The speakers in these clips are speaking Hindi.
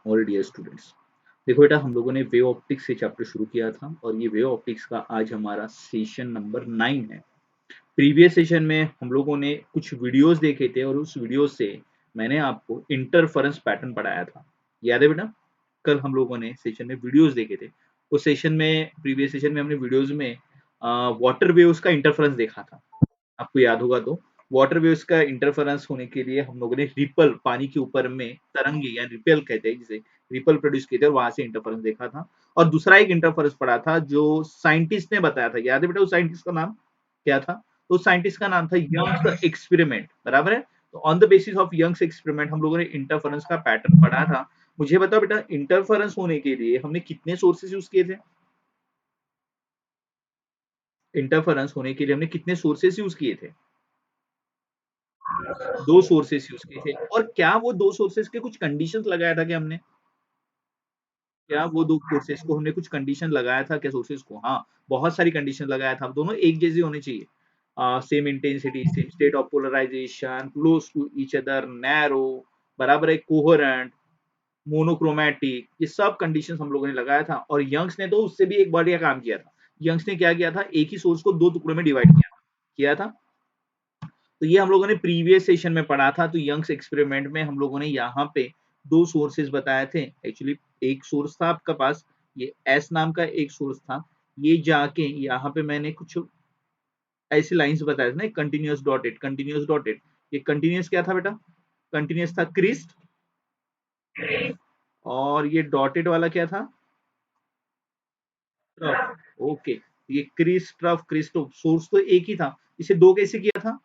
All dear students. देखो बेटा, हम लोगों ने वेव ऑप्टिक्स से चैप्टर शुरू किया था और ये वेव ऑप्टिक्स का आज हमारा सेशन नंबर 9 है। प्रीवियस सेशन में हम लोगों ने कुछ वीडियोस देखे थे और उस वीडियो से मैंने आपको इंटरफेरेंस पैटर्न पढ़ाया था। याद है बेटा? कल हम लोगों ने सेशन में वीडियोस देखे थे। उस सेशन में, प्रीवियस सेशन में हमने वीडियोस में वाटर वेव्स का इंटरफेरेंस देखा था। आपको याद होगा तो वाटर वेव्स का इंटरफेरेंस होने के लिए हम लोगों ने रिपल, पानी के ऊपर में तरंगे या रिपेल कहते हैं जिसे, रिपल प्रोड्यूस किए थे और वहां से इंटरफेरेंस देखा था। और दूसरा एक इंटरफेरेंस पढ़ा था जो साइंटिस्ट ने बताया था। याद है बेटा उस साइंटिस्ट का नाम क्या था? तो उस साइंटिस्ट का नाम था यंग्स एक्सपेरिमेंट, बराबर है। तो on the basis of Young's experiment हम लोगों ने इंटरफेरेंस का पैटर्न पढ़ा था। मुझे बताओ बेटा, इंटरफेरेंस होने के लिए हमने कितने सोर्सेज यूज किए थे? इंटरफेरेंस होने के लिए हमने कितने सोर्सेज यूज किए थे? 2 सोर्सेस यूज़ किए थे। और क्या वो 2 सोर्सेस के कुछ कंडीशंस लगाया था क्या हमने? क्या वो 2 सोर्सेस को हमने कुछ कंडीशन लगाया था क्या सोर्सेस को? हाँ, बहुत सारी कंडीशन लगाया था। दोनों एक जैसे होने चाहिए। Same intensity, same state of polarization, close to each other, narrow, बराबर है, कोहेरेंट, मोनोक्रोमैटिक, ये सब कंडीशंस हम लोगों ने लगाया था। और यंग्स ने तो उससे भी एक बढ़िया काम किया था। यंग्स ने क्या किया था? एक ही सोर्स को 2 टुकड़ों में डिवाइड किया था। किया था? तो ये हम लोगों ने प्रीवियस सेशन में पढ़ा था। तो यंग्स एक्सपेरिमेंट में हम लोगों ने यहाँ पे 2 सोर्सेस बताए थे। एक्चुअली एक सोर्स था आपका पास, ये एस नाम का एक सोर्स था। ये जाके यहाँ पे मैंने कुछ ऐसे लाइंस बताए थे ना, कंटीन्यूअस डॉटेड, कंटीन्यूअस डॉटेड। ये कंटीन्यूअस क्या था बेटा? कंटीन्यूअस था क्रिस्ट। और ये डॉटेड वाला क्या था? ट्रफ। ओके, ये क्रिस्ट, ट्रफ, क्रिस्टो, सोर्स तो एक ही था। इसे 2 कैसे किया था?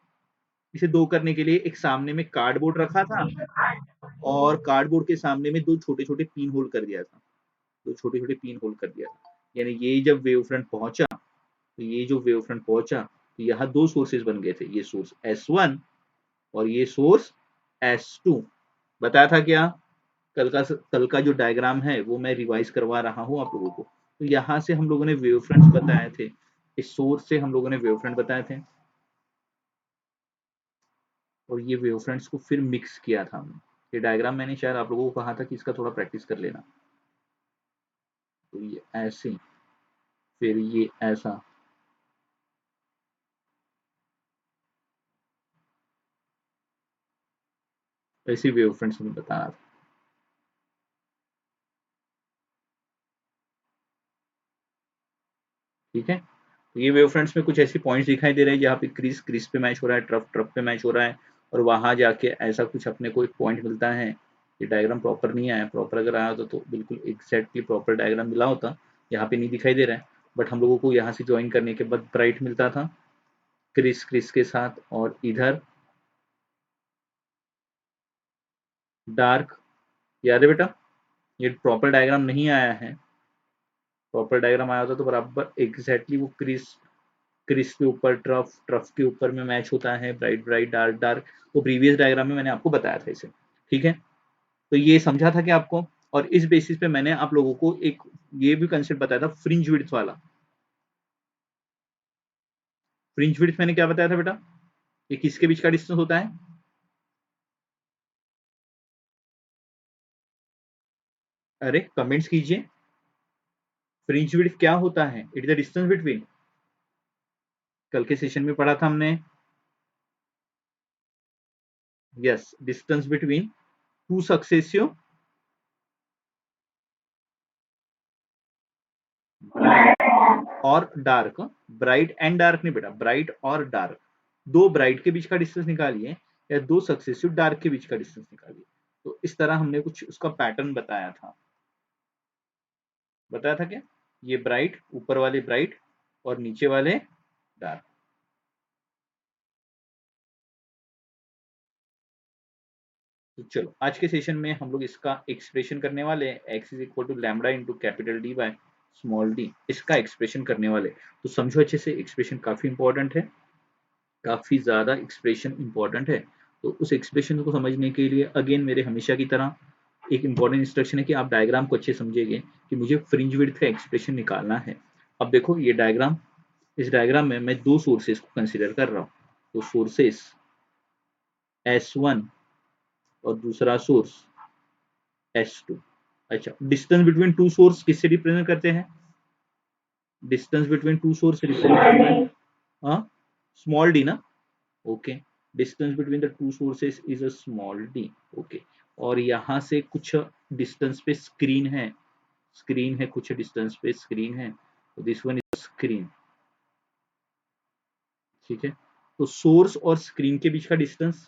इसे 2 करने के लिए एक सामने में कार्डबोर्ड रखा था और कार्डबोर्ड के सामने में 2 छोटे-छोटे पिन होल कर दिया था। 2 छोटे-छोटे पिन होल कर दिया था। यानी ये जब वेव फ्रंट पहुँचा, तो ये जो वेव फ्रंट पहुँचा, तो यहाँ 2 सोर्सेस बन गए थे। ये सोर्स S1 और ये सोर्स S2। बताया था क्या? कल का जो डायग्राम है वो मैं रिवाइज करवा रहा हूँ आप लोगों को। तो यहाँ से हम लोगों ने वेव फ्रंट्स बताए थे। इस सोर्स से हम लोगों ने वेव फ्रंट बताए थे और ये वेव फ्रंट्स को फिर मिक्स किया था हमने। ये डायग्राम मैंने शायद आप लोगों को कहा था कि इसका थोड़ा प्रैक्टिस कर लेना। तो ये ऐसे, फिर ये ऐसा, ऐसी वेव फ्रंट्स में बता रहा था। ठीक है, तो ये वेव फ्रंट्स में कुछ ऐसे पॉइंट्स दिखाई दे रहे हैं जहाँ पे क्रिस क्रिस पे मैच हो रहा है, ट्रफ ट्रफ पे मैच हो रहा है। और वहां जाके ऐसा कुछ अपने को एक पॉइंट मिलता है। ये डायग्राम प्रॉपर नहीं आया, प्रॉपर अगर आया होता तो बिल्कुल एग्जैक्टली प्रॉपर डायग्राम मिला होता। यहाँ पे नहीं दिखाई दे रहा है, बट हम लोगों को यहाँ से ज्वाइन करने के बाद ब्राइट मिलता था क्रिस क्रिस के साथ, और इधर डार्क। याद है बेटा? ये प्रॉपर डायग्राम नहीं आया है। प्रॉपर डायग्राम आया होता तो बराबर एग्जैक्टली वो क्रिस क्रिस के ऊपर ट्रफ, ट्रफ के ऊपर में मैच होता है, ब्राइट ब्राइट, डार्क डार्क। वो प्रीवियस डायग्राम में मैंने आपको बताया था इसे। ठीक है, तो ये समझा था क्या आपको? और इस बेसिस पे मैंने आप लोगों को एक ये भी कंसेप्ट बताया था, फ्रिंज विड्थ वाला। फ्रिंज विड्थ मैंने क्या बताया था बेटा? ये किसके बीच का डिस्टेंस होता है? अरे कमेंट्स कीजिए। फ्रिंज विड्थ क्या होता है? It is the distance between, कल के सेशन में पढ़ा था हमने। Yes, distance between two successive और डार्क। ब्राइट एंड डार्क नहीं बेटा, ब्राइट और डार्क। दो ब्राइट के बीच का डिस्टेंस निकालिए या दो सक्सेसिव डार्क के बीच का डिस्टेंस निकालिए। तो इस तरह हमने कुछ उसका पैटर्न बताया था। बताया था क्या? ये ब्राइट, ऊपर वाले ब्राइट और नीचे वाले डार्क। तो चलो आज के सेशन में हम लोग इसका एक्सप्रेशन करने वाले हैं। X is equal to lambda into capital D by small d, इसका एक्सप्रेशन करने वाले। तो समझो अच्छे से, एक्सप्रेशन काफी इंपॉर्टेंट है, काफी ज्यादा एक्सप्रेशन इंपॉर्टेंट है। तो उस एक्सप्रेशन को समझने के लिए अगेन मेरे हमेशा की तरह एक इंपॉर्टेंट इंस्ट्रक्शन है कि आप डायग्राम को अच्छे समझेंगे कि मुझे फ्रिंज विड्थ का एक्सप्रेशन निकालना है। अब देखो ये डायग्राम, इस डायग्राम में मैं दो सोर्सेस को कंसीडर कर रहा हूँ। तो सोर्सेस S1 और दूसरा सोर्स S2। अच्छा, डिस्टेंस बिटवीन टू सोर्स किससे रिप्रेजेंट करते हैं? Distance between to source represent करते हैं, हाँ, स्मॉल डी ना, okay. Distance between the two sources is a small D, okay. और यहाँ से कुछ डिस्टेंस पे स्क्रीन है, स्क्रीन है, कुछ डिस्टेंस पे स्क्रीन है, तो दिस वन इज स्क्रीन, ठीक है। तो सोर्स और स्क्रीन के बीच का डिस्टेंस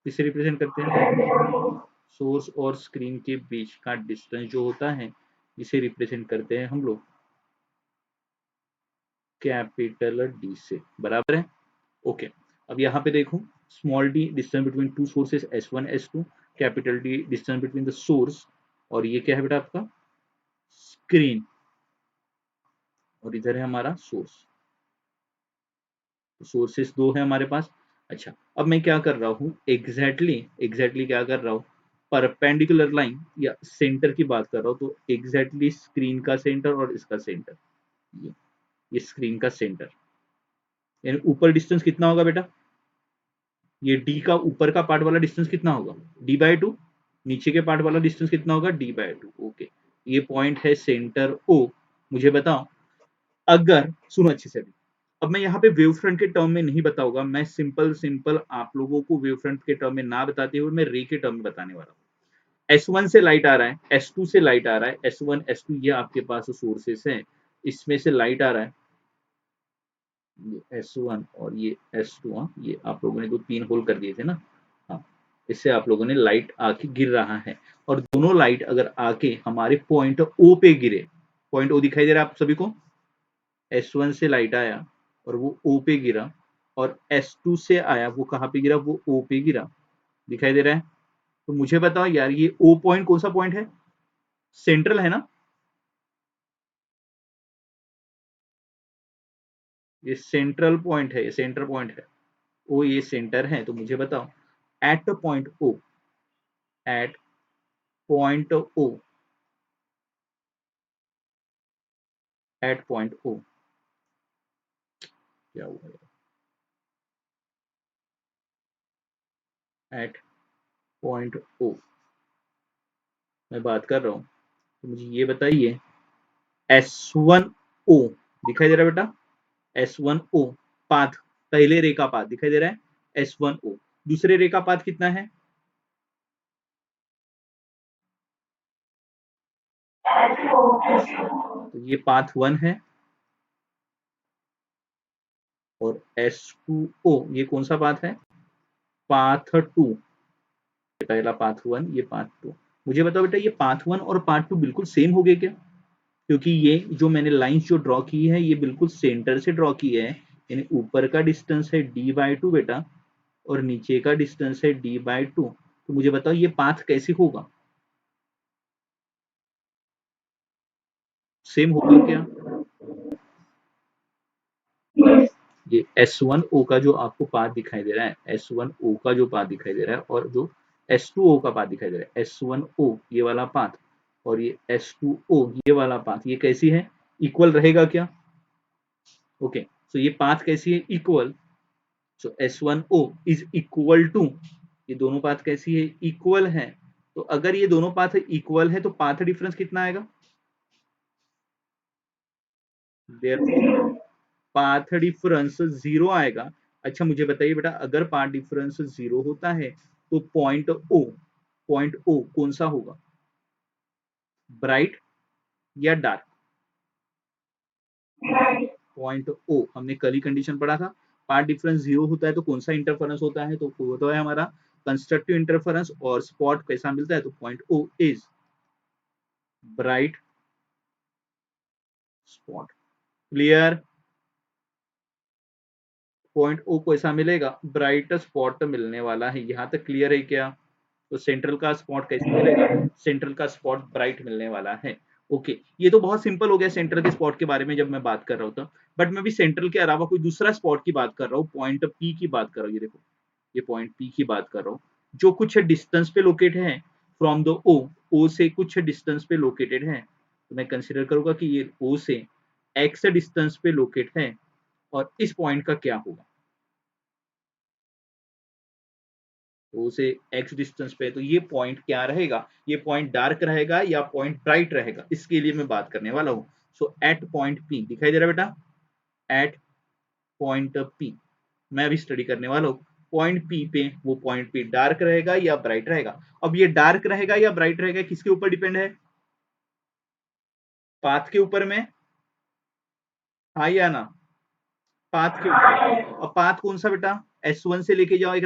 किसे रिप्रेजेंट करते हैं? सोर्स और स्क्रीन के बीच का डिस्टेंस जो होता है इसे रिप्रेजेंट करते हैं हम लोग कैपिटल डी से, बराबर है, ओके। अब यहाँ पे देखो, small D distance between to sources S1 S2, capital D distance between the source, और ये क्या है बेटा आपका स्क्रीन, और इधर है हमारा सोर्स, सोर्सेस दो है हमारे पास। अच्छा, अब मैं क्या कर रहा हूँ एग्जैक्टली क्या कर रहा हूँ, परपेंडिकुलर लाइन या सेंटर की बात कर रहा हूँ, तो एग्जैक्टली स्क्रीन का सेंटर और इसका सेंटर, ये ये स्क्रीन का सेंटर, यानी ऊपर डिस्टेंस कितना होगा बेटा, ये डी का ऊपर का पार्ट वाला डिस्टेंस कितना होगा, d/2, नीचे के पार्ट वाला डिस्टेंस कितना होगा, d/2, ओके। ये पॉइंट है सेंटर ओ। मुझे बताओ, अगर सुनो अच्छे से, अब मैं यहाँ पे वेव फ्रंट के टर्म में नहीं बताऊंगा, मैं सिंपल सिंपल आप लोगों को वेव फ्रंट के टर्म में ना बताते हुए मैं रे के टर्म में बताने वाला हूँ। S1 से लाइट आ रहा है, S2 से लाइट आ रहा है, S1 S2 ये आपके पास सोर्सेस हैं, इसमें से लाइट आ रहा है, ये S1 और ये S2, हाँ, ये आप लोगों ने तो 3 होल कर दिए थे ना, हाँ, इससे आप लोगों ने लाइट आके गिर रहा है, और दोनों लाइट अगर आके हमारे पॉइंट O पे गिरे, पॉइंट O दिखाई दे रहा है आप सभी को, S1 से लाइट आया और वो O पे गिरा, और S2 से आया वो कहाँ पे गिरा, वो O पे गिरा, दिखाई दे रहा है। तो मुझे बताओ यार, ये O पॉइंट कौन सा पॉइंट है, सेंट्रल है ना, ये सेंट्रल पॉइंट है, ये सेंटर पॉइंट है, O ये सेंटर है, तो मुझे बताओ at point O, at point O, at point O क्या हुआ, एट पॉइंट O मैं बात कर रहा हूँ, तो मुझे ये बताइए S1O दिखाई दे रहा है बेटा, S1O पाथ, पहले रे का पाथ दिखाई दे रहा है S1O, दूसरे रे का पाथ कितना है, तो ये पाथ 1 है, और S2O ये कौन सा पाथ है, पाथ 2, पहला पाथ 1 ये पाथ 2। मुझे बताओ बेटा, ये पाथ 1 और पाथ 2 बिल्कुल सेम हो गए क्या, क्योंकि ये जो मैंने लाइंस जो ड्रॉ की है ये बिल्कुल सेंटर से ड्रॉ की है, यानी ऊपर का डिस्टेंस है d/2 बेटा, और नीचे का डिस्टेंस है d/2, तो मुझे बताओ ये पाथ कैसे होगा, सेम होगा क्या, ये S1O का जो आपको पाथ दिखाई दे रहा है, S1O का जो पाथ दिखाई दे रहा है, और जो S2O का पाथ दिखाई दे रहा है, S1O ये वाला पाथ और ये S2O ये वाला पाथ, ये कैसी है, इक्वल रहेगा क्या, ओके। सो ये पाथ कैसी है, equal, so S1O is equal to, ये दोनों पाथ कैसी है, इक्वल है, तो अगर ये दोनों पाथ इक्वल है तो पाथ डिफरेंस कितना आएगा, देयरफॉर पाथ डिफरेंस 0 आएगा। अच्छा मुझे बताइए बेटा, अगर पाथ डिफरेंस 0 होता है तो पॉइंट ओ कौन सा होगा, ब्राइट या डार्क, पॉइंट ओ हमने कल ही कंडीशन पढ़ा था, पाथ डिफरेंस 0 होता है तो कौन सा इंटरफेरेंस होता है, तो वो तो है हमारा कंस्ट्रक्टिव इंटरफेरेंस, और स्पॉट कैसा मिलता है, तो point O is bright spot, clear, point O को ऐसा मिलेगा, ब्राइट स्पॉट मिलने वाला है, यहाँ तक क्लियर है क्या, तो सेंट्रल का स्पॉट कैसे मिलेगा, सेंट्रल का स्पॉट ब्राइट मिलने वाला है, ओके। ये तो बहुत सिंपल हो गया सेंट्रल के स्पॉट के बारे में जब मैं बात कर रहा हूँ था, बट मैं भी सेंट्रल के अलावा कोई दूसरा स्पॉट की बात कर रहा हूँ, पॉइंट पी की बात कर रहा हूँ, ये देखो, ये पॉइंट पी की बात कर रहा हूँ, जो कुछ डिस्टेंस पे लोकेट है फ्रॉम द ओ से कुछ डिस्टेंस पे लोकेटेड है, तो मैं कंसिडर करूंगा कि ये ओ से एक्स डिस्टेंस पे लोकेट है, और इस पॉइंट का क्या होगा, ओ से x डिस्टेंस पे, तो ये पॉइंट क्या रहेगा, ये पॉइंट डार्क रहेगा या पॉइंट ब्राइट रहेगा, इसके लिए मैं बात करने वाला हूँ। सो एट पॉइंट P दिखाई दे रहा है बेटा, एट पॉइंट P मैं अभी स्टडी करने वाला हूँ। पॉइंट P पे वो पॉइंट P डार्क रहेगा या ब्राइट रहेगा। अब ये डार्क रहेगा या ब्राइट रहेगा किसके ऊपर डिपेंड है, पाथ के ऊपर में, हाँ या ना, पाथ के ऊपर। अब पाथ कौन सा बेटा, S1 से लेके जाओ एक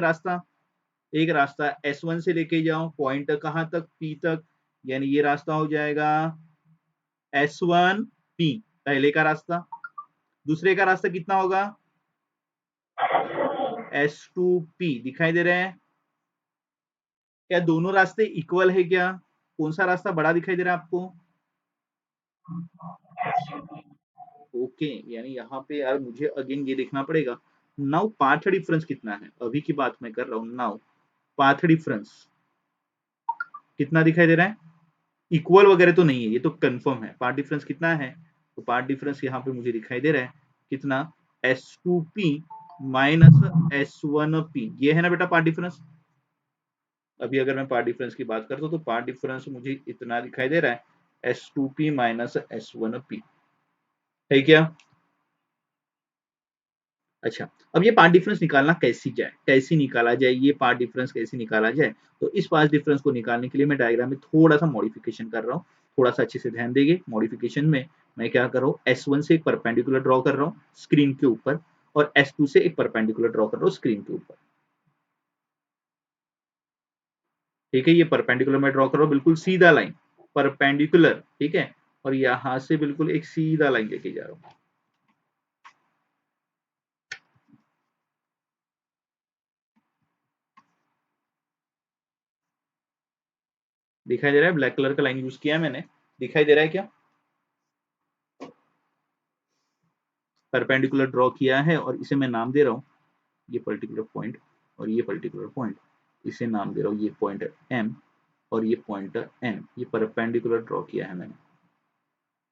रास्ता S1 से लेके जाओ पॉइंट कहां तक, P तक, यानी ये रास्ता हो जाएगा S1P पहले का रास्ता। दूसरे का रास्ता कितना होगा, S2P दिखाई दे रहे हैं क्या, दोनों रास्ते इक्वल है क्या, कौन सा रास्ता बड़ा दिखाई दे रहा है आपको, ओके, यानी यहाँ पे यार मुझे अगेन ये देखना पड़ेगा। नाउ पाथ डिफरेंस कितना है, अभी की बात मैं कर रहा हूँ। नाउ पाथ डिफरेंस कितना दिखाई दे रहा है, इक्वल वगैरह तो नहीं है, ये तो कंफर्म है। पार्ट डिफरेंस कितना है, तो पार्ट डिफरेंस यहाँ पे मुझे दिखाई दे रहा है कितना, S2P माइनस S1P, ये है ना बेटा पार्ट डिफरेंस। अभी अगर मैं पार्ट डिफरेंस की बात करता हूँ तो पार्ट डिफरेंस मुझे इतना दिखाई दे रहा है, S2P माइनस S1P, है क्या। अच्छा, अब ये पार्ट डिफरेंस निकालना कैसी निकाला जाए, ये पार्ट डिफरेंस कैसे निकाला जाए। तो इस पार्ट डिफरेंस को निकालने के लिए मैं डायग्राम में थोड़ा सा मॉडिफिकेशन कर रहा हूँ, थोड़ा सा अच्छे से ध्यान देंगे। मॉडिफिकेशन में मैं क्या कर रहा हूँ, S1 से एक परपेंडिकुलर ड्रॉ कर रहा हूँ स्क्रीन के ऊपर, और S2 से एक परपेंडिकुलर ड्रॉ कर रहा हूँ स्क्रीन के ऊपर। ठीक है, ये परपेंडिकुलर मैं ड्रॉ कर रहा हूँ, बिल्कुल सीधा लाइन परपेंडिकुलर, ठीक है, और यहाँ से बिल्कुल एक सीधा लाइन लेके जा रहा हूँ। दिखाई दे रहा है, ब्लैक कलर का लाइन यूज किया है मैंने, दिखाई दे रहा है क्या, परपेंडिकुलर ड्रॉ किया है और इसे मैं नाम दे रहा हूँ, ये पर्टिकुलर पॉइंट और ये पर्टिकुलर पॉइंट, इसे नाम दे रहा हूँ, ये पॉइंट M और ये पॉइंट N, ये परपेंडिकुलर ड्रॉ किया है मैंने,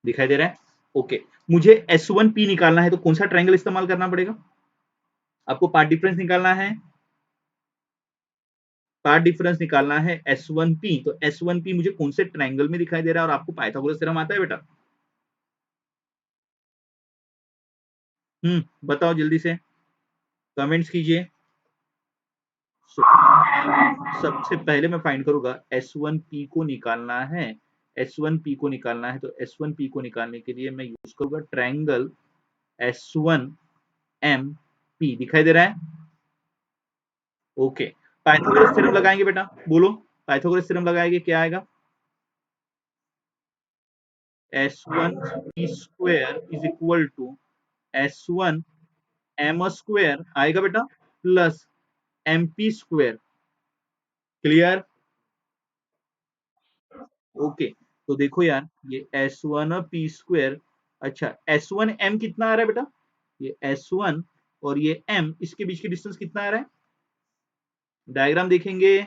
दिखाई दे रहा है। ओके, मुझे S1P निकालना है तो कौन सा ट्रायंगल इस्तेमाल करना पड़ेगा, आपको पार्ट डिफरेंस निकालना है, पार्ट डिफरेंस निकालना है S1P, तो S1P मुझे कौन से ट्रायंगल में दिखाई दे रहा है, और आपको पाइथागोरस थ्योरम आता है बेटा, बताओ जल्दी से, कमेंट्स कीजिए। सबसे पहले मैं फाइंड करूंगा S1P को निकालना है, S1P को निकालना है, तो S1P को निकालने के लिए मैं यूज करूंगा ट्रायंगल S1MP, दिखाई दे रहा है। ओके, पाइथागोरस थ्योरम लगाएंगे बेटा, बोलो पाइथागोरस थ्योरम लगाएंगे क्या आएगा, S1P square is equal to S1M square आएगा बेटा, plus MP square, clear. Okay, तो देखो यार ये S1P स्क्वायर, अच्छा S1M कितना आ रहा है बेटा, ये S1 और ये M, इसके बीच की डिस्टेंस कितना आ रहा है, डायग्राम देखेंगे,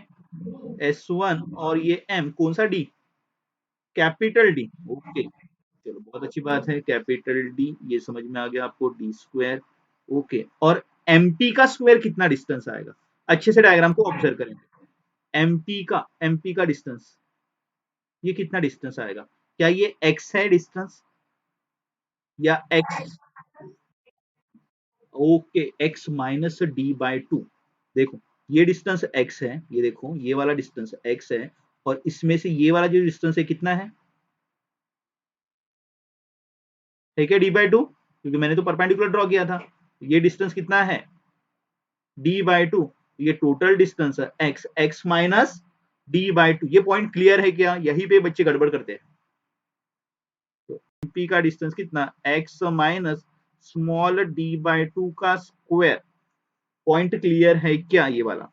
S1 और ये M कौन सा D, कैपिटल डी, ओके, चलो बहुत अच्छी बात है, कैपिटल डी ये समझ में आ गया आपको, डी स्क्वायर, ओके, और एमपी का स्क्वायर कितना डिस्टेंस आएगा, अच्छे से डायग्राम को ऑब्जर्व करेंगे, एमपी का डिस्टेंस, ये कितना डिस्टेंस आएगा, क्या ये एक्स है डिस्टेंस या x, okay, x minus D by to, देखो ये डिस्टेंस एक्स है, ये देखो ये वाला डिस्टेंस एक्स है, और इसमें से ये वाला जो डिस्टेंस है कितना है, ठीक है, डी बाई टू, क्योंकि मैंने तो परपेंडिकुलर ड्रॉ किया था, ये डिस्टेंस कितना है, डी बाई टू, ये टोटल डिस्टेंस है x, x minus D by to, ये पॉइंट क्लियर है क्या, यही पे बच्चे गड़बड़ करते हैं। तो एमपी का डिस्टेंस कितना, x minus small D by to का स्क्वायर, पॉइंट क्लियर है क्या ये वाला,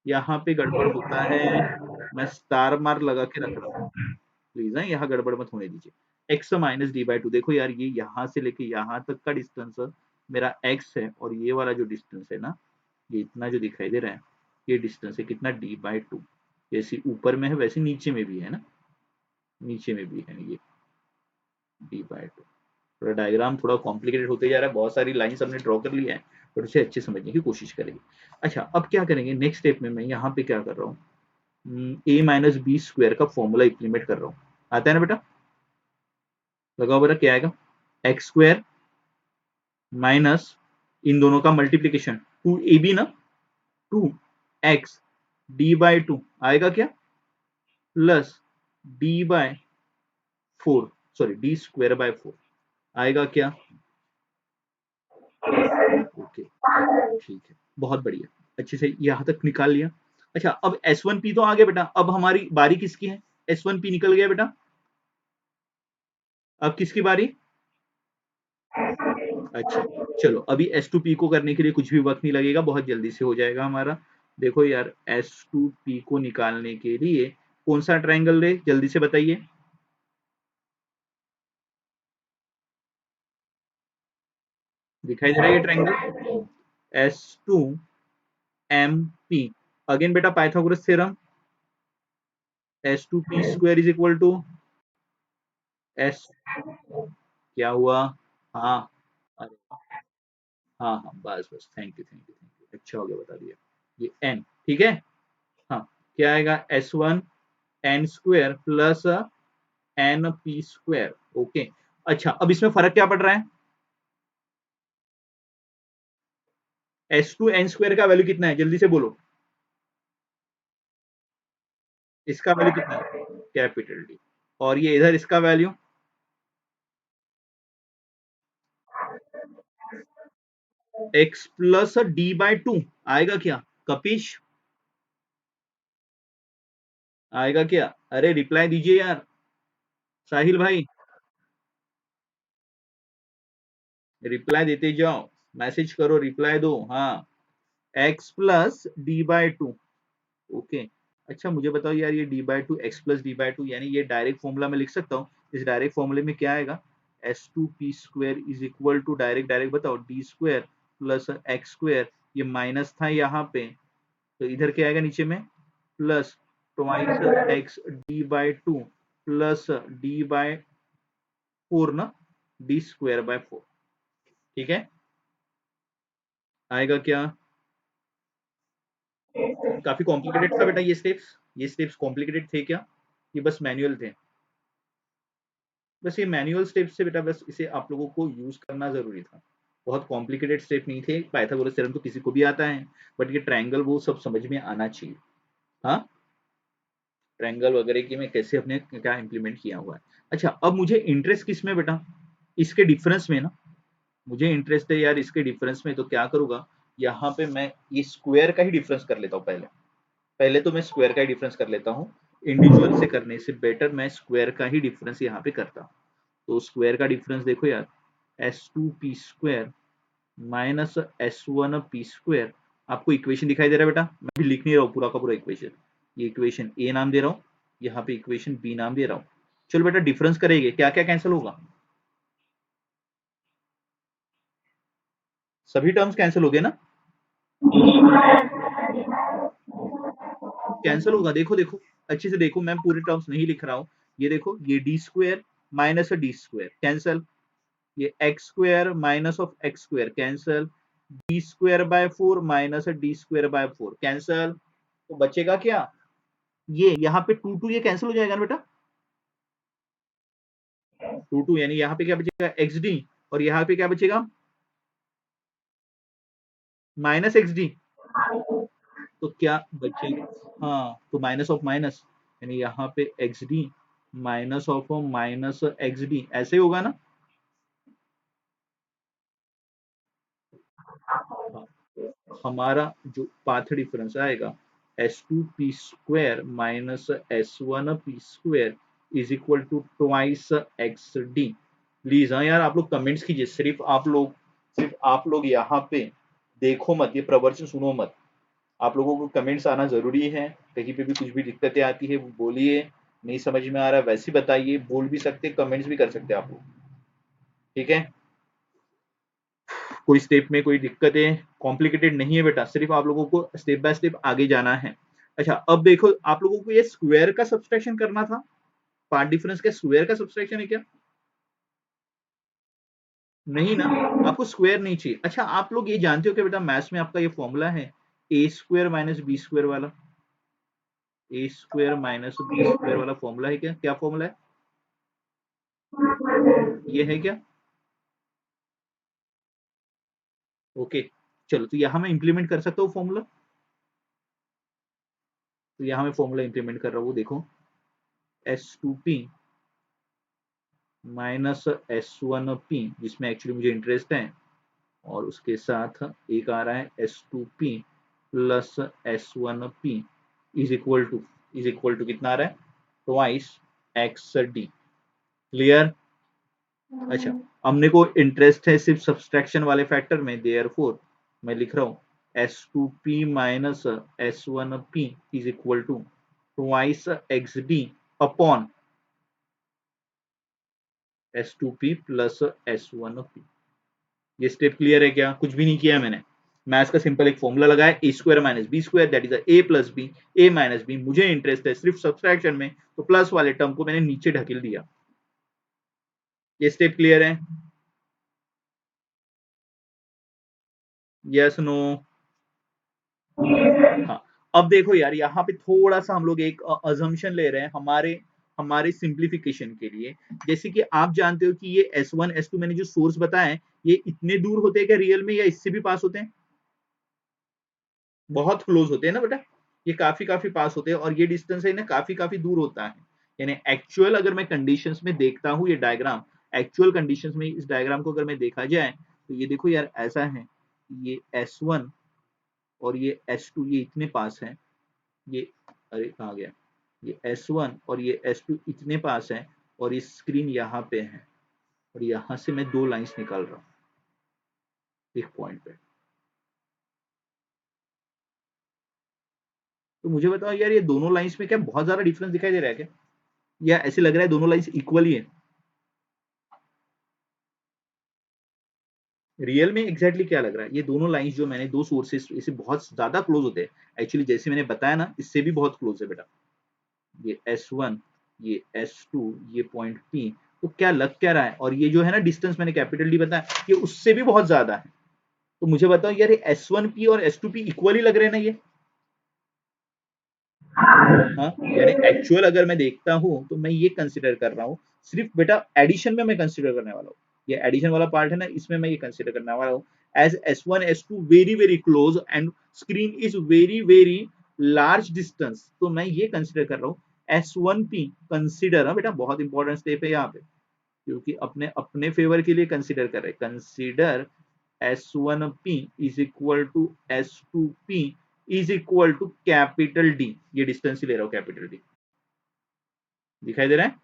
यहाँ पे गड़बड़ होता है, मैं स्टार मार्क लगा के रख रहा हूँ, प्लीज है यहाँ गड़बड़ मत होने दीजिए। X minus D by to, देखो यार ये यहाँ से लेके यहाँ तक का डिस्टेंस मेरा एक्स है, और ये वाला जो डिस्टेंस है ना, ये इतना जो दिखाई दे रहा है, ये डिस्टेंस है कितना, डी बाई टू, जैसे ऊपर में है वैसे नीचे में भी है ना, नीचे में भी है ये डी बाई टू। थोड़ा डायग्राम थोड़ा कॉम्प्लिकेटेड होते जा रहा है, बहुत सारी लाइंस हमने ड्रॉ कर लिया है, और उसे अच्छे समझने की कोशिश करेंगे। अच्छा, अब क्या करेंगे नेक्स्ट स्टेप में, मैं यहाँ पे क्या कर रहा हूँ, ए माइनस बी स्क्वायर का फॉर्मूला इम्प्लीमेंट कर रहा हूँ। आता है ना बेटा? लगाओ बेटा, क्या आएगा? एक्स स्क्वायर माइनस इन दोनों का मल्टीप्लीकेशन, टू ए बी ना, two x d by two आएगा क्या, plus d by four, sorry d square by four आएगा क्या? ओके, ठीक है, बहुत बढ़िया, अच्छे से यहाँ तक निकाल लिया। अच्छा, अब S1P तो आ गया बेटा, अब हमारी बारी किसकी है? S1P निकल गया बेटा, अब किसकी बारी? अच्छा, चलो अभी S2P को करने के लिए कुछ भी वक्त नहीं लगेगा, बहुत जल्दी से हो जाएगा हमारा। देखो यार, S2P को निकालने के लिए कौन सा ट्रायंगल ले, जल्दी से बताइए। दिखाई दे रहा है ये ट्रायंगल? S2MP, अगेन बेटा Pythagoras theorem, S2P square is equal to S, क्या हुआ? हाँ, अरे हाँ हाँ, बस बस, thank you thank you thank you, अच्छा हो गया बता दिया। ये n, ठीक है। हाँ, क्या आएगा? S1 n square plus n p square. Okay, अच्छा अब इसमें फर्क क्या पड़ रहा है? S2 n स्क्वायर का वैल्यू कितना है, जल्दी से बोलो। इसका वैल्यू कितना है? Capital D. और ये इधर इसका value x plus D by two आएगा क्या? कपिश, आएगा क्या? अरे रिप्लाई दीजिए यार, साहिल भाई, रिप्लाई देते जाओ, मैसेज करो, रिप्लाई दो, हाँ। x plus D by to, okay. अच्छा मुझे बताओ यार, ये D by to, x plus D by to, यानी ये डायरेक्ट फॉर्मूला में लिख सकता हूँ? इस डायरेक्ट फॉर्मूले में क्या आएगा? S two p square is equal to, direct direct बताओ, d square plus x square, ये माइनस था यहाँ पे, तो इधर क्या आएगा नीचे में? Plus twice x d by two plus d by four ना, डी स्क्वायर बाय फोर, ठीक है। आएगा क्या? काफी कॉम्प्लिकेटेड था बेटा ये स्टेप्स कॉम्प्लिकेटेड थे क्या? ये बस मैनुअल थे? बस ये मैनुअल स्टेप से बेटा, बस इसे आप लोगों को यूज करना जरूरी था, बहुत कॉम्प्लिकेटेड स्टेप नहीं थे। पाइथागोरस थ्योरम तो किसी को भी आता है, बट ये ट्रायंगल वो सब समझ में आना चाहिए। हाँ, ट्रायंगल वगैरह की मैं कैसे अपने क्या इंप्लीमेंट किया हुआ है। अच्छा, अब मुझे इंटरेस्ट किस में बेटा? इसके डिफरेंस में ना, मुझे इंटरेस्ट है यार इसके डिफरेंस में, तो क्या करूंगा, यहाँ पे मैं ये स्क्वायर का ही डिफरेंस कर लेता हूँ पहले। पहले तो मैं स्क्वायर का ही डिफरेंस कर लेता हूँ, इंडिविजुअल से करने से बेटर मैं स्क्वायर का ही डिफरेंस यहाँ पे करता हूँ। तो स्क्वायर का डिफरेंस देखो यार, s two p square minus s one p square. आपको इक्वेशन दिखाई दे रहा है बेटा? मैं भी लिख नहीं रहा हूँ पूरा का पूरा इक्वेशन, ये इक्वेशन ए नाम दे रहा हूँ, यहाँ पे इक्वेशन बी नाम दे रहा हूँ। चलो बेटा, डिफरेंस करेंगे, क्या क्या कैंसिल होगा? सभी टर्म्स कैंसिल हो गए ना? कैंसिल होगा, देखो देखो, अच्छे से देखो, मैं पूरे टर्म्स नहीं लिख रहा हूँ। ये देखो, ये d square minus d square cancel, ये x square minus of x square cancel, d square by four minus d square by four cancel. तो बचेगा क्या? ये यहाँ पे टू टू ये कैंसिल हो जाएगा ना बेटा, टू टू, यानी यहाँ पे क्या बचेगा? एक्स डी, और यहाँ पे क्या बचेगा? Minus x D. तो क्या बचेगा? हाँ, तो माइनस ऑफ माइनस, यानी यहाँ पे x d minus of minus x d, ऐसे होगा ना? हाँ, हमारा जो पाथ डिफरेंस आएगा, s two p square minus s one p square is equal to twice x d. Please हाँ यार, आप लोग कमेंट्स कीजिए, सिर्फ आप लोग यहाँ पे देखो मत, ये प्रवचन सुनो मत, आप लोगों को कमेंट्स आना जरूरी है। कहीं पे भी कुछ भी दिक्कतें आती है वो बोलिए, नहीं समझ में आ रहा है वैसे बताइए, बोल भी सकते, कमेंट्स भी कर सकते आप लोग, ठीक है। कोई स्टेप में कोई दिक्कतें कॉम्प्लिकेटेड नहीं है बेटा, सिर्फ आप लोगों को स्टेप बाय स्टेप आगे जाना है। अच्छा, अब देखो, आप लोगों को ये स्क्वायर का सब्सट्रैक्शन करना था, पार्ट डिफरेंस का स्क्वायर का सब्सट्रैक्शन है क्या? नहीं ना, आपको स्क्वायर नहीं चाहिए। अच्छा आप लोग ये जानते हो कि बेटा मैथ्स में आपका ये फॉर्मूला है ए स्क्वायर माइनस बी स्क्वायर वाला, ए स्क्वायर माइनस बी स्क्वायर वाला फॉर्मूला है क्या? क्या फॉर्मूला है? ये है क्या? ओके, चलो तो यहाँ मैं इंप्लीमेंट कर सकता हूँ फॉर्मूला। तो यहाँ मैं फॉर्मूला इंप्लीमेंट कर रहा हूँ, देखो S2P माइनस S1P जिसमें एक्चुअली मुझे इंटरेस्ट है, और उसके साथ एक आ रहा है S2P plus S1P is equal to कितना आ रहा है? Twice XD। क्लियर? अच्छा, हमने को इंटरेस्ट है सिर्फ सब्सट्रैक्शन वाले फैक्टर में, देयरफॉर मैं लिख रहा हूँ S2P minus S1P is equal to twice XD upon S2P plus S1P। ये स्टेप क्लियर है क्या? कुछ भी नहीं किया मैंने, मैथ्स का सिंपल एक फॉर्मूला लगाया a square minus b square that is a plus b, a minus b. मुझे इंटरेस्ट है सिर्फ सब्सट्रैक्शन में, तो प्लस वाले टर्म को मैंने नीचे ढकेल दिया। ये स्टेप क्लियर है? Yes no? हाँ। अब देखो यार, यहाँ पे थोड़ा सा हम लोग एक अजम्पशन ले रहे हैं हमारे हमारे सिंप्लीफिकेशन के लिए। जैसे कि आप जानते हो कि ये S1 S2 मैंने जो सोर्स बताया है, ये इतने दूर होते हैं क्या रियल में, या इससे भी पास होते हैं? बहुत क्लोज होते हैं ना बेटा, ये काफी काफी पास होते हैं, और ये डिस्टेंस है ना काफी काफी दूर होता है। यानी एक्चुअल अगर मैं कंडीशंस में देखता हूँ ये डायग्राम, एक्चुअल कंडीशंस में इस डायग्राम को अगर मैं देखा जाए, तो ये देखो यार ऐसा है, ये S1 और ये S2 ये इतने पास है, ये अरे कहाँ गया, ये S1 और ये S2 इतने पास है, और ये स्क्रीन यहाँ पे है, और यहाँ से मैं दो लाइंस निकाल रहा हूँ एक पॉइंट पे। तो मुझे बताओ यार, ये दोनों लाइंस में क्या बहुत ज्यादा डिफरेंस दिखाई दे रहा है क्या, या ऐसे लग रहा है दोनों लाइंस इक्वल ही है? रियल में एग्जैक्टली क्या लग रहा है, ये दोनों लाइंस जो मैंने दो सोर्सेस इसे बहुत ज्यादा क्लोज होते हैं, एक्चुअली जैसे मैंने बताया ना इससे भी बहुत क्लोज है बेटा। ये S1, ये S2, ये पॉइंट P, तो क्या लग क्या रहा है, और ये जो है ना डिस्टेंस मैंने कैपिटल डी बताया, ये उससे भी बहुत ज्यादा है। तो मुझे बताओ यार, ये S1P और S2P इक्वल ही लग रहे हैं ना ये? हाँ, यानी एक्चुअल अगर मैं देखता हूँ तो मैं ये कंसिडर कर रहा हूँ, सिर्फ बेटा एडिशन में मैं कंसिडर करने वाला हूँ। ये एडिशन वाला पार्ट है ना, इसमें मैं ये कंसिडर करने वाला हूँ as S1 S2 very very close and screen is very very large distance. तो मैं ये कंसिडर कर रहा हूँ S1P कंसिडर, बेटा बहुत इंपॉर्टेंट स्टेप है यहाँ पे, क्योंकि अपने अपने फेवर के लिए कंसिडर कर रहे हैं। Consider S1P is equal to S2P is equal to capital D, ये डिस्टेंस ही ले रहा हूं कैपिटल डी, दिखाई दे रहा है?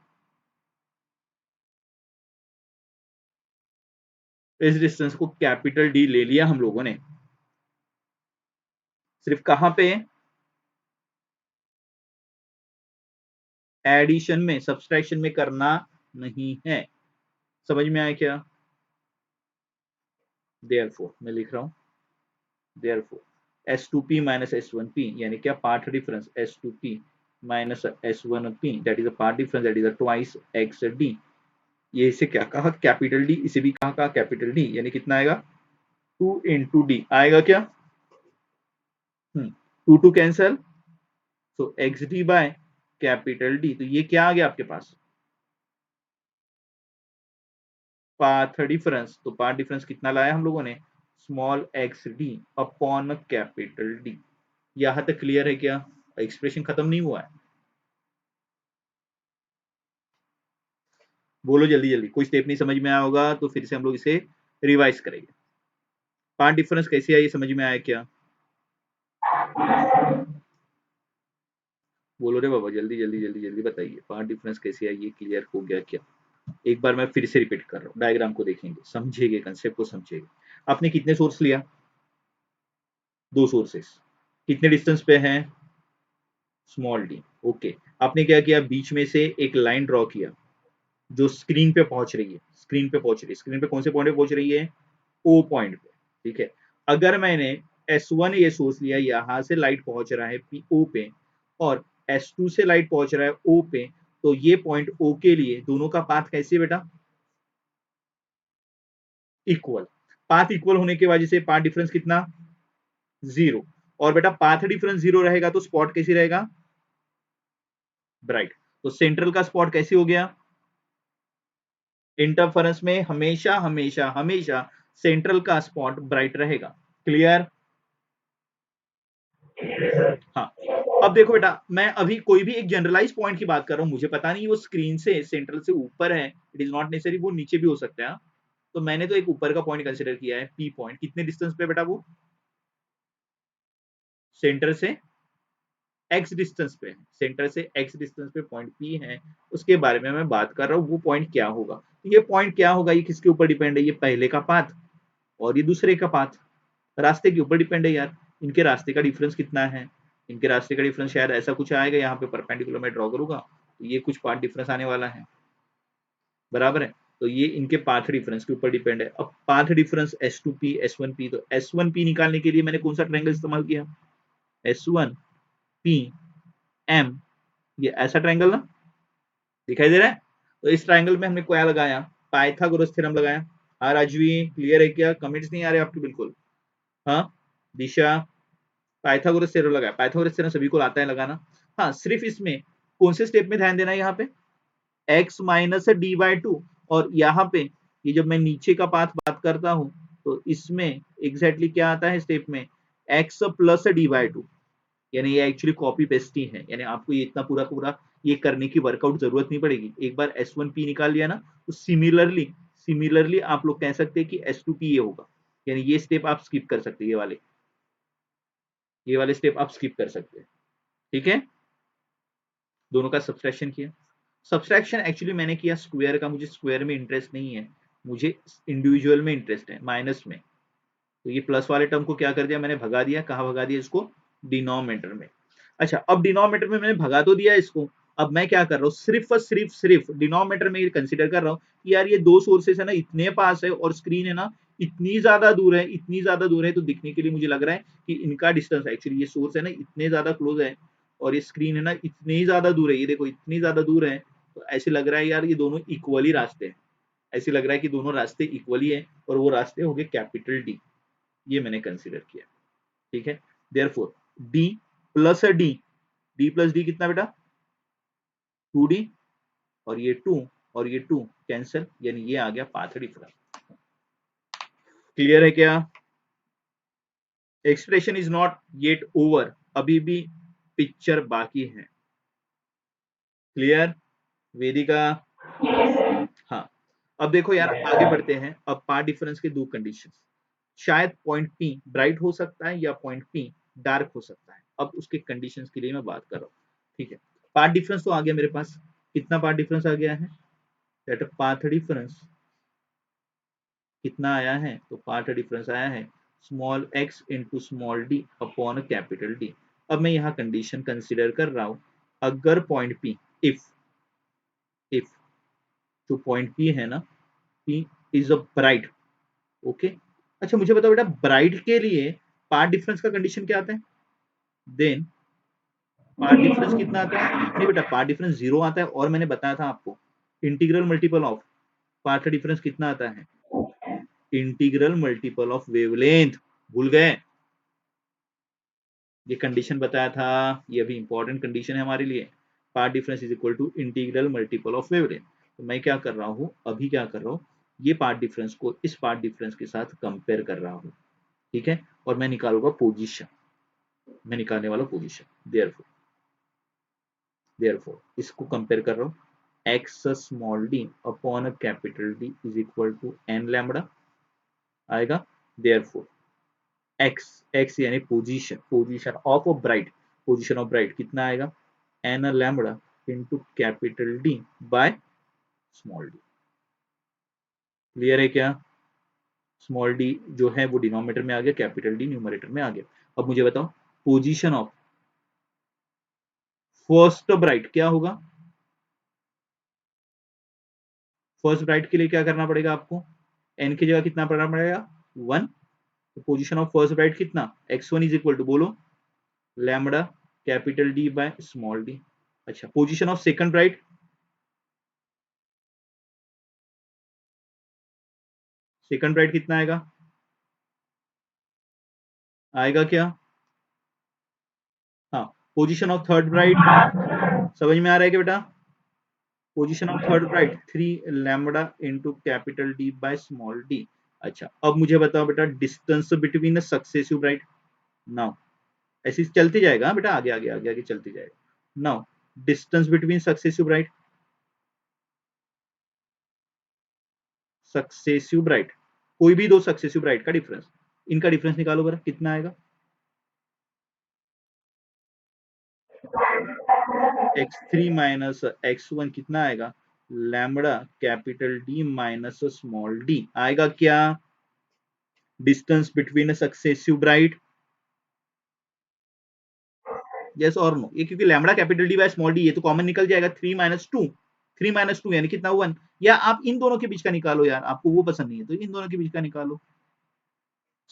इस डिस्टेंस को कैपिटल डी ले लिया हम लोगों ने, सिर्फ कहां पे? एडिशन में, सब्सट्रैक्शन में करना नहीं है। समझ में आया क्या? देयरफॉर मैं लिख रहा हूं, देयरफॉर S2P माइनस S1P यानी क्या, path difference S2P minus S1P that is a path difference that is a twice XD। ये इसे क्या कहा, कैपिटल डी, इसे भी कहा कैपिटल डी, यानी कितना आएगा, 2 into D आएगा क्या? 2 cancel, so XD by capital D. तो ये क्या आ गया आपके पास, पाथ डिफरेंस। तो पाथ डिफरेंस कितना लाया हम लोगों ने, small XD upon capital D. यहां तक क्लियर है क्या? एक्सप्रेशन खत्म नहीं हुआ है, बोलो जल्दी जल्दी। कोई स्टेप नहीं समझ में आया होगा तो फिर से हम लोग इसे रिवाइज करेंगे। पाथ डिफरेंस कैसे आई, समझ में आया क्या? बोलो रे बाबा, जल्दी जल्दी जल्दी जल्दी बताइए, पाथ डिफरेंस कैसे आई, ये क्लियर हो गया क्या? एक बार मैं फिर से रिपीट कर रहा हूँ, डायग्राम को देखेंगे, समझेंगे, कंसेप्ट को समझेंगे। आपने कितने सोर्स लिया, दो सोर्सेस, कितने डिस्टेंस पे हैं, स्मॉल डी। ओके, आपने क्या किया, बीच में से एक लाइन ड्रॉ किया जो स्क्रीन पे पहुंच रही है, स्क्रीन पे पहुंच रही है, स्क्रीन पे कौन से पॉइंट पे पहुंच रही है, ओ पॉइंट पे। ठीक है, अगर मैंने S1 ये सोर्स लिया, यहां से लाइट पहुंच रहा है ओ पे, और S2 से लाइट पहुंच रहा है ओ पे, तो ये पॉइंट ओ के लिए दोनों का पाथ कैसे बेटा, इक्वल। पाथ इक्वल होने की वजह से पाथ डिफरेंस कितना, 0। और बेटा पाथ डिफरेंस 0 रहेगा तो स्पॉट कैसी रहेगा, ब्राइट। तो सेंट्रल का स्पॉट कैसे हो गया, इंटरफेरेंस में हमेशा हमेशा हमेशा सेंट्रल का स्पॉट ब्राइट रहेगा। क्लियर। हाँ, अब देखो बेटा, मैं अभी कोई भी एक जनरलाइज पॉइंट की बात कर रहा हूँ, मुझे पता नहीं वो स्क्रीन से सेंट्रल से ऊपर है, इट इज नॉट नेसेसरी वो नीचे भी हो सकता है। तो मैंने तो एक ऊपर का पॉइंट कंसिडर किया है, पी पॉइंट। कितने डिस्टेंस पे बेटा वो, सेंटर से एक्स डिस्टेंस पे, सेंटर से एक्स डिस्टेंस पे पॉइंट पी है, उसके बारे में मैं बात कर रहा हूँ। वो पॉइंट क्या होगा, ये पॉइंट क्या होगा, ये किसके ऊपर डिपेंड है, ये पहले का पाथ और ये दूसरे का पाथ, रास्ते के ऊपर डिपेंड है यार। इनके रास्ते का डिफरेंस कितना है, इनके रास्ते का डिफरेंस शायद ऐसा कुछ आएगा, यहाँ पे परपेंडिकुलर में ड्रॉ करूंगा तो ये कुछ पाथ डिफरेंस आने वाला है, बराबर है। तो ये इनके पाथ डिफरेंस के ऊपर डिपेंड है। अब पाथ डिफरेंस S2P S1P, तो S1P निकालने के लिए मैंने कौन सा ट्रायंगल इस्तेमाल किया, S1PM, ये ऐसा ट्रायंगल ना, दिखाई दे रहा है। तो इस ट्रायंगल में हमने क्या लगाया, पाइथागोरस थ्योरम लगाया। हाँ राजवी, क्लियर है क्या, कमेंट्स नहीं आ रहे आपके बिल्कुल। हाँ दिशा, पाइथागोरस थ्योरम लगाया, पाइथागोरस थ्योरम सभी को आता है लगाना। हाँ सिर्फ इसमें कौन से स्टेप में ध्यान देना है, यहाँ पे x माइनस d/2, और यहाँ पे ये जब मैं नीचे का पाथ बात करता हूँ तो इसमें एग्जैक्टली क्या आता है स्टेप में, x प्लस d/2, यानी ये एक्चुअली कॉपी पेस्ट ही है, यानी आपको ये इतना पूरा पूरा ये करने की वर्कआउट जरूरत नहीं पड़ेगी। एक बार S1P निकाल लिया ना, तो सिमिलरली सिमिलरली आप लोग कह सकते हैं कि S2P ये होगा, यानी ये स्टेप आप स्किप कर सकते हैं, ये वाले स्टेप आप स्किप कर सकते हैं। ठीक है, दोनों का सब्सट्रैक्शन किया। सब्सट्रैक्शन एक्चुअली मैंने किया स्क्वायर का, मुझे स्क्वायर में इंटरेस्ट नहीं है, मुझे इंडिविजुअल में इंटरेस्ट है, माइनस में। तो ये प्लस वाले टर्म को क्या कर दिया मैंने, भगा दिया। कहाँ भगा दिया इसको, डिनोमिनेटर में। अच्छा, अब डिनोमिनेटर में मैंने भगा तो दिया इसको, अब मैं क्या कर रहा हूँ, सिर्फ और सिर्फ डिनोमिनेटर में कंसिडर कर रहा हूँ कि यार ये दो सोर्सेस है ना, इतने पास है और स्क्रीन है ना इतनी ज्यादा दूर है, इतनी ज्यादा दूर है, तो दिखने के लिए मुझे लग रहा है कि इनका डिस्टेंस, एक्चुअली ये सोर्स है ना इतने ज्यादा क्लोज है और ये स्क्रीन है ना इतनी ही ज्यादा दूर है, ये देखो इतनी ज्यादा दूर है। तो ऐसे लग रहा है यार ये दोनों इक्वली रास्ते हैं, ऐसे लग रहा है कि दोनों रास्ते इक्वली है, और वो रास्ते हो गए कैपिटल डी, ये मैंने कंसिडर किया। ठीक है, therefore D plus D, D plus D कितना बेटा, 2D, और ये 2 और ये 2 कैंसिल, यानी ये आ गया पाथ डिफरेंस। क्लियर है क्या, expression is not yet over, अभी भी पिक्चर बाकी है। क्लियर वेदिका, हाँ। अब देखो यार आगे बढ़ते हैं, अब पाथ डिफरेंस के दो कंडीशन, शायद पॉइंट पी ब्राइट हो सकता है या पॉइंट पी डार्क हो सकता है, अब उसके कंडीशंस के लिए मैं बात कर रहा हूँ। ठीक है, पाथ डिफरेंस तो आ गया मेरे पास, कितना पाथ डिफरेंस आ गया है, दैट पाथ डिफरेंस कितना आया है, तो पाथ डिफरेंस आया है small x into small d upon capital D. अब मैं यहाँ कंडीशन कंसिडर कर रहा हूँ, अगर पॉइंट पी, इफ जो पॉइंट पी है ना, P is a bright, okay. अच्छा मुझे बताओ बेटा, ब्राइट के लिए पाथ डिफरेंस का कंडीशन क्या आता है, देन पाथ डिफरेंस कितना आता है, नहीं बेटा पाथ डिफरेंस 0 आता है, और मैंने बताया था आपको integral multiple of path difference कितना आता है, इंटीग्रल मल्टीपल ऑफ वेवलेंथ, भूल गए, ये कंडीशन बताया था, ये अभी इंपॉर्टेंट कंडीशन है हमारे लिए, path difference is equal to integral multiple of wavelength. तो मैं क्या कर रहा हूँ, अभी क्या कर रहा हूँ, ये पाथ डिफरेंस को इस पाथ डिफरेंस के साथ कंपेयर कर रहा हूँ, ठीक है, और मैं निकालूंगा पोजीशन, मैं निकालने वाला पोजीशन, देयरफॉर इसको कंपेयर कर रहा हूँ, x small d upon capital D is equal to n lambda आएगा, देयरफॉर एक्स, एक्स यानी position, position of a bright, position of bright कितना आएगा, n lambda into capital D by small d. Clear है क्या, स्मॉल डी जो है वो डिनोमिनेटर में आ गया, कैपिटल डी न्यूमरेटर में आ गया। अब मुझे बताओ पोजीशन ऑफ फर्स्ट ब्राइट क्या होगा, फर्स्ट ब्राइट के लिए क्या करना पड़ेगा आपको, एन की जगह कितना पढ़ना पड़ेगा, 1। तो पोजीशन ऑफ फर्स्ट ब्राइट कितना, x1 इज इक्वल टू बोलो lambda capital D by small d. अच्छा position of second bright, second bright कितना आएगा? आएगा क्या? हाँ, पोजीशन ऑफ थर्ड ब्राइट समझ में आ रहा है क्या बेटा? Position of third bright 3 lambda into capital D by small d. अच्छा, अब मुझे बताओ बेटा distance between successive bright. Now ऐसे चलते जाएगा बेटा, आगे आगे आगे आगे चलते जाएगा। Now distance between successive bright, successive bright, कोई भी दो सक्सेसिव ब्राइट का डिफरेंस, इनका डिफरेंस निकालो बरा, कितना आएगा? x3 माइनस x1 कितना आएगा? Lambda capital D minus small D आएगा क्या? Distance between successive bright, yes और नो? ये क्योंकि lambda capital D by small D, ये तो कॉमन निकल जाएगा, 3 - 2, 3 - 2 यानी कितना 1, या आप इन दोनों के बीच का निकालो यार, आपको वो पसंद नहीं है तो इन दोनों के बीच का निकालो,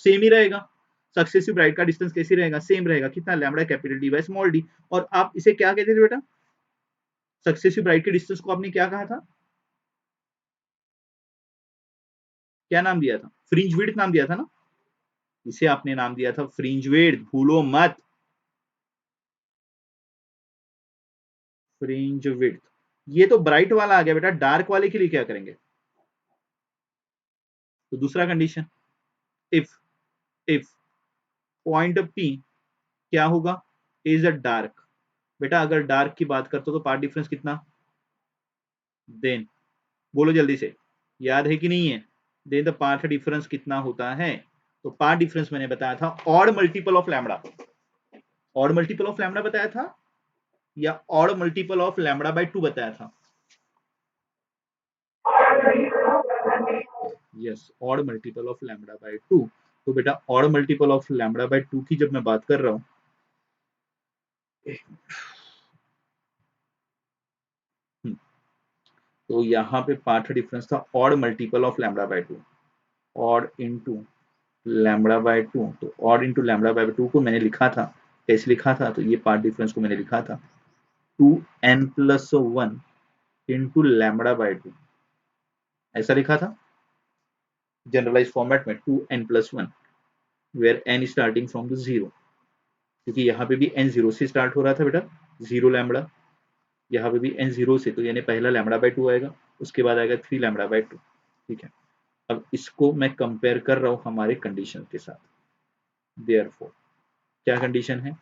सेम ही रहेगा। सक्सेसिव ब्राइट का डिस्टेंस कैसे रहेगा? सेम रहेगा, कितना? Lambda capital D by small D. और आप इसे क्या कहते थे बेटा? सक्सेसिव ब्राइट के डिस्टेंस को आपने क्या कहा था? क्या नाम दिया था? फ्रिंज विड्थ नाम दिया था ना? इसे आपने नाम दिया था फ्रिंज विड्थ, भूलो मत, फ्रिंज विड्थ। ये तो ब्राइट वाला आ गया बेटा, डार्क वाले के लिए क्या करेंगे? तो दूसरा condition, if if point P क्या होगा? Is a dark. बेटा अगर डार्क की बात करते हो तो पार्ट डिफरेंस कितना? देन बोलो जल्दी से, याद है कि नहीं है? देन द पार्ट डिफरेंस कितना होता है? तो पार्ट डिफरेंस मैंने बताया था odd multiple of lambda, odd multiple of lambda बताया था, या odd multiple of lambda by 2 बताया था? Yes, odd multiple of lambda by 2। तो बेटा odd multiple of lambda by 2 की जब मैं बात कर रहा हूं, तो यहाँ पे पार्ट डिफरेंस था odd multiple of lambda by 2, odd into lambda by 2। तो ऑड इनटू लैम्बडा बाय 2 को मैंने लिखा था, कैसे लिखा था? तो ये पार्ट डिफरेंस को मैंने लिखा था 2n+1 इनटू लैम्बडा बाय 2, ऐसा लिखा था जनरलाइज फॉर्मेट में, 2n+1 where n starting from the zero, क्योंकि यहाँ पे भी n जीरो से स्टार्ट हो रहा था बेटा, जीरो लैम्बडा, यहाँ पे भी n जीरो से, तो यानी पहला लैम्बडा बाय 2 आएगा, उसके बाद आएगा 3 लैम्बडा बाय 2। ठीक है, अब इसको मैं कंपेयर कर रहा हूँ हमारे कंडीशन के साथ। देयरफॉर क्या कंडीशन है?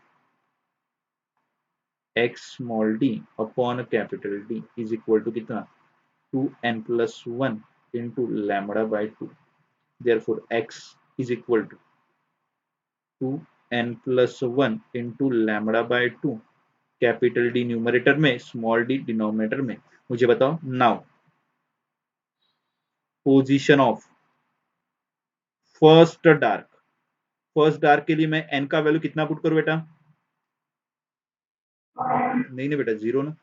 x small d upon capital D is equal to कितना? 2n+1 into lambda by 2। Therefore x is equal to 2n+1 into lambda by 2, capital D numerator में, स्मॉल डी डिनोमिनेटर में। मुझे बताओ now position of first dark, first dark के लिए मैं n का वैल्यू कितना पुट करूं बेटा? नहीं ना बेटा, जीरो ना,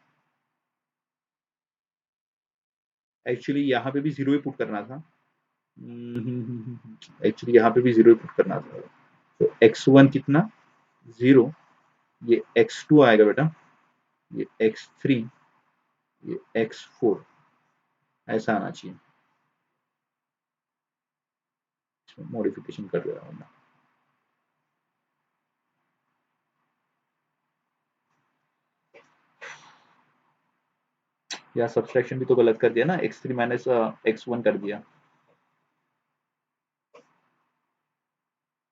एक्चुअली यहाँ पे भी जीरो ही पुट करना था, एक्चुअली यहाँ पे भी जीरो ही पुट करना था। तो x1 कितना? जीरो, ये x2 आएगा बेटा, ये x3, ये x4, ऐसा आना चाहिए। इसमें मॉडिफिकेशन कर रहा हूं मैं। या सब्सट्रैक्शन भी तो गलत कर दिया ना, x3 माइनस x1 कर दिया।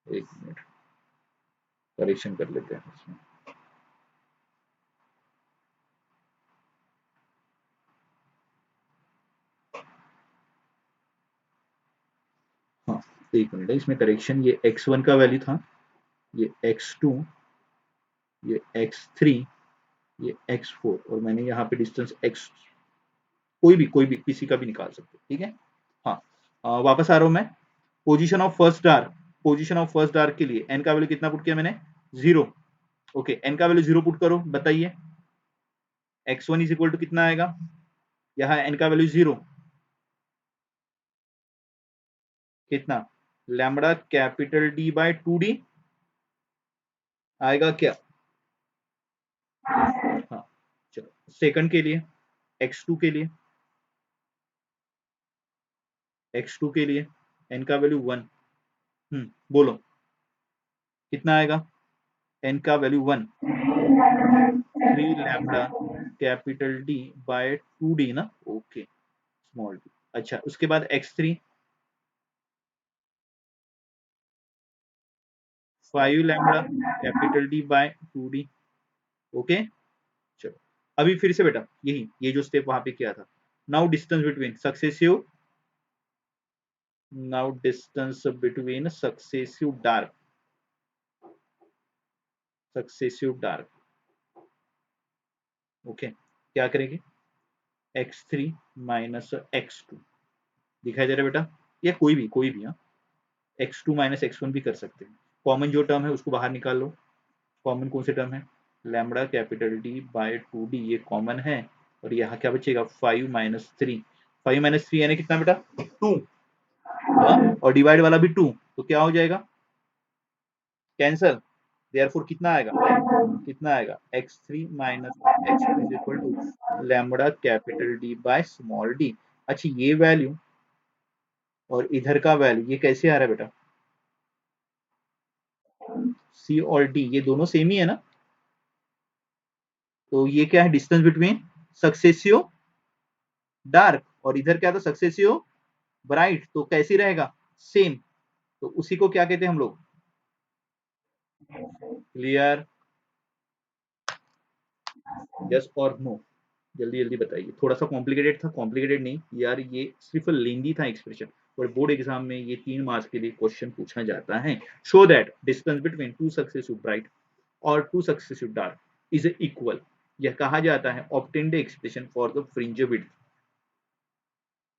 एक मिनट, करेक्शन कर लेते हैं इसमें। हाँ, एक मिनट है, इसमें करेक्शन, ये x1 का वैल्यू था, ये x2, ये x3, ये x4, और मैंने यहाँ पे डिस्टेंस x, कोई भी किसी का भी निकाल सकते, ठीक है। हाँ, वापस आ रहा हूँ मैं। Position of first dark, position of first dark के लिए n का वैल्यू कितना पुट किया मैंने? जीरो। ओके, n का वैल्यू जीरो पुट करो, बताइए x1 इज इक्वल टू कितना आएगा? यहाँ n का वैल्यू जीरो, कितना? Lambda capital D by 2d आएगा क्या? हाँ, चलो सेकंड के लिए, x2 के लिए, x2 के लिए n का वैल्यू 1, बोलो कितना आएगा? n का value 1, 3 lambda capital D by 2d ना, ओके स्मॉल डी। अच्छा उसके बाद x3 5 lambda capital D by 2d, okay. चलो अभी फिर से बेटा यही ये जो स्टेप वहां पे किया था। Now distance between successive, now distance between successive dark, okay क्या करेंगे? x3 माइनस x2 दिखाई दे रहा है बेटा, या कोई भी हाँ, x2 माइनस x1 भी कर सकते हैं। कॉमन जो टर्म है उसको बाहर निकाल लो। कॉमन कौन से टर्म है? Lambda capital D by 2d ये कॉमन है, और यहाँ क्या बचेगा? 5 माइनस 3, 5 माइनस 3 यानी कितना बेटा? 2, और डिवाइड वाला भी 2, तो क्या हो जाएगा? कैंसल। देयरफॉर कितना आएगा? x3 minus x2 is equal to lambda capital D by small d. अच्छा ये वैल्यू और इधर का वैल्यू ये कैसे आ रहा है बेटा? सी और डी ये दोनों सेम ही है ना, तो ये क्या है? डिस्टेंस बिटवीन सक्सेसिव डार्क, और इधर क्या था? सक्सेसिव ब्राइट, तो कैसी रहेगा? सेम। तो उसी को क्या कहते हैं हम लोग? क्लियर? यस और नो? जल्दी जल्दी बताइए। थोड़ा सा कॉम्प्लिकेटेड था, कॉम्प्लिकेटेड नहीं यार, ये सिर्फ लेंदी था एक्सप्रेशन, और बोर्ड एग्जाम में ये 3 मार्क्स के लिए क्वेश्चन पूछा जाता है। Show that distance between two successive bright और two successive dark is equal, यह कहा जाता है obtained expression for the fringe width.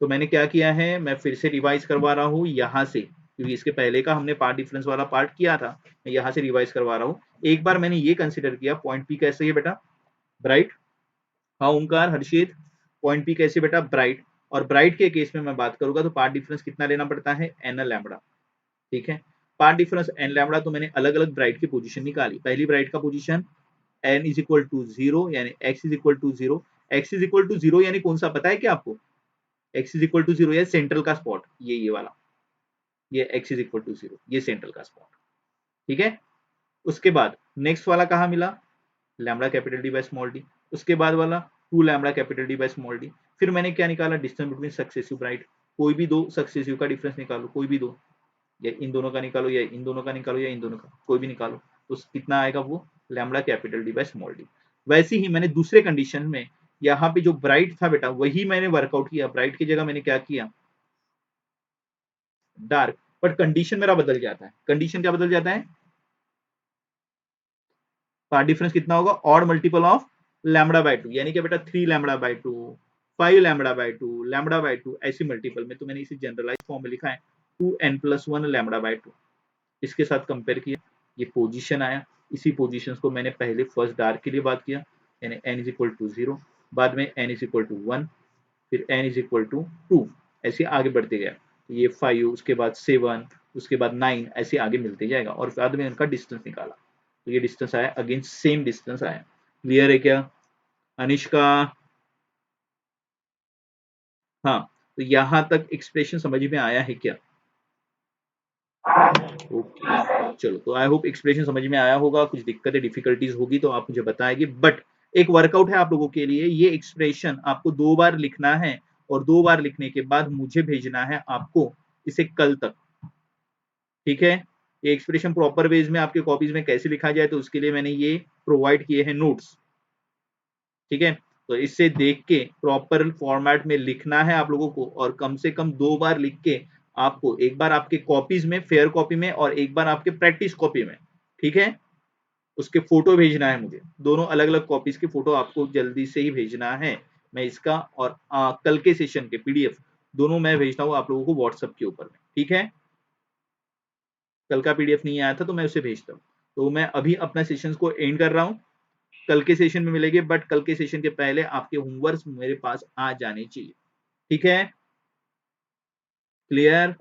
तो मैंने क्या किया है, मैं फिर से रिवाइज करवा रहा हूँ यहाँ से, क्योंकि इसके पहले का हमने पार्ट डिफरेंस वाला पार्ट किया था, मैं यहाँ से रिवाइज करवा रहा हूँ। एक बार मैंने ये कंसिडर किया, पॉइंट पी कैसे है बेटा? ब्राइट। हाँ ओंकार हर्षित, पॉइंट पी कैसे बेटा? ब्राइट। और ब्राइट के केस में मैं बात करूंगा तो पार्ट डिफरेंस कितना लेना पड़ता है? एन लैम्बडा, ठीक है। पार्ट डिफरेंस एन लैम्बडा, तो मैंने अलग अलग ब्राइट की पोजीशन निकाली। पहली ब्राइट का position n is equal to 0 यानी x is equal to 0। X is equal to 0 यानी कौन सा पता है क्या आपको? एक्स इज इक्वल टू 0 या सेंट्रल का स्पॉट, ये वाला, ये एक्स इज इक्वल टू 0 ये सेंट्रल का स्पॉट, ठीक है। उसके बाद नेक्स्ट वाला कहाँ मिला? Lambda capital D by small D. उसके बाद वाला 2 lambda capital D by small D. फिर मैंने क्या निकाला? डिस्टेंस बिटवीन सक्सेसिव ब्राइट, कोई भी दो सक्सेसिव का डिफरेंस निकालो, कोई भी दो, या इन दोनों का निकालो, या इन दोनों का निकालो, या इन दोनों का, कोई भी निकालो, तो कितना आएगा? वो lambda capital D by small D. वैसे ही मैंने दूसरे कंडीशन में यहाँ पे जो ब्राइट था बेटा वही मैंने वर्कआउट किया, ब्राइट की जगह मैंने क्या किया? डार्क। बट कंडीशन मेरा बदल जाता है। कंडीशन क्या बदल जाता है? पार्ट डिफरेंस कितना होगा? Odd multiple of lambda by 2, यानी कि बेटा 3 lambda by 2, 5 lambda by 2, lambda by 2, ऐसी मल्टीपल में। तो मैंने इसे जनरलाइज फॉर्म में लिखा है 2n+1 लैम्बडा बाय 2। इसके साथ कंपेयर किया, ये पोजीशन आया। इसी पोजीशंस को मैंने पहले फर्स्ट डार्क के लिए बात किया, यानी n इज इक्वल टू 0, बाद में n इज इक्वल टू 1, फिर n इज इक्वल टू 2, ऐसे आगे बढ़ते गया। ये 5, उसके बाद 7, उसके बाद 9, ऐसे आगे मिलते जाएगा, और बाद में उनका डिस्टेंस निकाला, तो ये डिस्टेंस आया, अगेन सेम डिस्टेंस आया। क्लियर है क्या अनिष्का? हाँ, तो यहां तक एक्सप्रेशन समझ में आया है क्या? ओके चलो, तो आई होप एक्सप्रेशन समझ में आया होगा। कुछ दिक्कतें डिफिकल्टीज होगी तो आप मुझे बताएंगे, बट एक वर्कआउट है आप लोगों के लिए, ये एक्सप्रेशन आपको 2 बार लिखना है, और 2 बार लिखने के बाद मुझे भेजना है आपको इसे कल तक, ठीक है। ये एक्सप्रेशन प्रॉपर वेज में आपके कॉपीज में कैसे लिखा जाए, तो उसके लिए मैंने ये प्रोवाइड किए हैं नोट्स, ठीक है। तो इससे देख के प्रॉपर फॉर्मेट में लिखना है आप लोगों को, और कम से कम 2 बार लिख के आपको, एक बार आपके कॉपीज में फेयर कॉपी में, और एक बार आपके प्रैक्टिस कॉपी में, ठीक है। उसके फोटो भेजना है मुझे, दोनों अलग अलग कॉपीज के फोटो आपको जल्दी से ही भेजना है। मैं इसका और कल के सेशन के पीडीएफ दोनों मैं भेजता हूँ आप लोगों को व्हाट्सएप के ऊपर में, ठीक है। कल का पीडीएफ नहीं आया था तो मैं उसे भेजता हूँ। तो मैं अभी अपना सेशन को एंड कर रहा हूँ, कल के सेशन में मिलेंगे, बट कल के सेशन के पहले आपके होमवर्क मेरे पास आ जाने चाहिए, ठीक है। क्लियर?